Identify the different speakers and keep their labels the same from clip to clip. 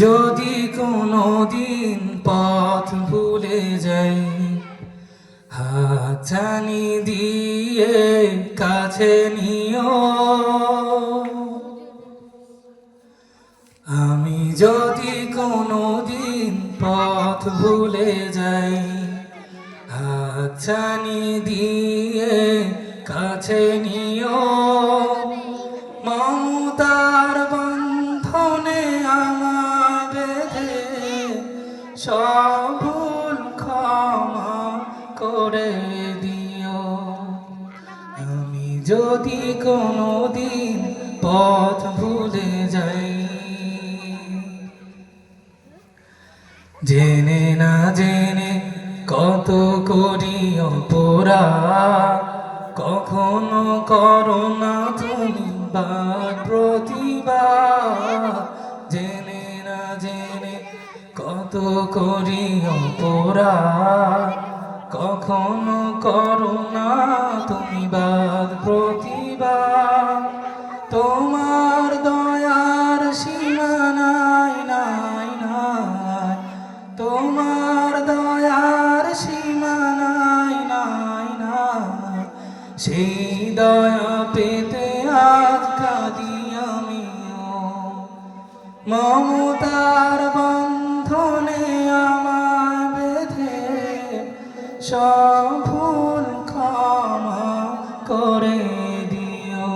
Speaker 1: যদি কোনো দিন পথ ভুলে যাই, হাতছানি দিয়ে কাছে নিও। আমি যদি কোনো দিন পথ ভুলে যাই, হাতছানি দিয়ে কাছে নিও। মমতার বন্ধনে আমার বেঁধে সব ভুল ক্ষমা করে দিও। আমি যদি কোনো দিন পথ ভুলে যাই, জেনে না জেনে কত করি অপরাধ, কখনো করো না তুমি বাদ প্রতিবাদ। জেনে না জেনে কত করি অপরাধ, কখনো করো না তুমি বাদ প্রতিবাদ। তোমার দয়ার সীমা নাই নাই নাই, তোমার দয়ার সীমা নাই নাই নাই। সেই দয়া পেতে আজ কাঁদি আমিও। মমতার বন্ধনে আমায় বেঁধে সব ভুল ক্ষমা করে দিও।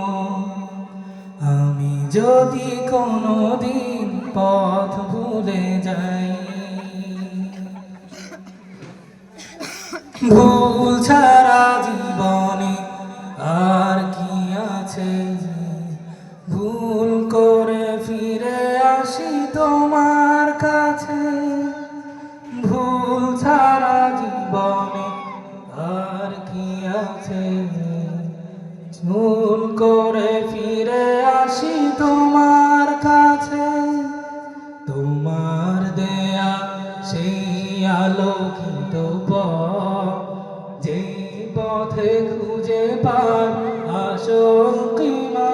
Speaker 1: আমি যদি কোনো দিন পথ ভুলে যাই, ভুল ছাড়া জীবনে আর কি আছে যে, ভুল করে ফিরে আসি তোমার কাছে। ভুল ছাড়া জীবনে আর কি আছে যে, ভুল করে ফিরে আসি তোমার কাছে। তোমার দেয়া সেই আলোকিত পথ, যেই পথে খুঁজে পাই আসল কিনা।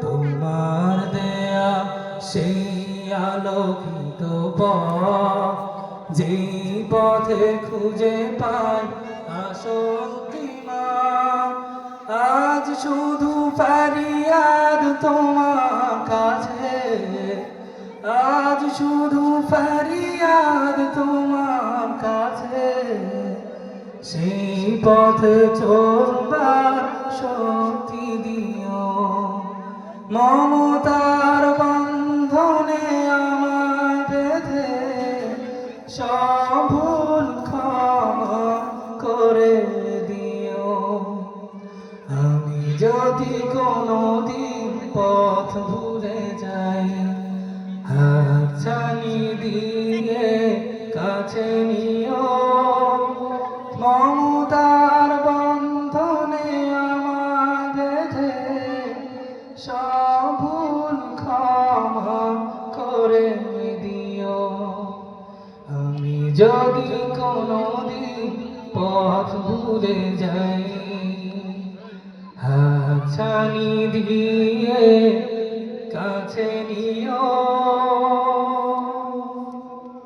Speaker 1: তোমার দেয়া সেই আলোকিত পথ, যেই পথে খুঁজে পাই আসল কিনা। আজ শুধু ফরিয়াদ তোমার কাছে, আজ শুধু ফরিয়াদ তোমার কাছে। সেই পথে চলবার শক্তি দিও। মমতার বন্ধনে আমায় বেঁধে সব ভুল ক্ষমা করে দিও। আমি যদি কোনো দিন পথ ভুলে যাই, হাতছানি দিয়ে কাছে নিও। মমতার বন্ধনে আমায় বেঁধে সব ভুল ক্ষমা করে দিও। আমি যদি কোনো দিন পথ ভুলে যাই, হাতছানি দিয়ে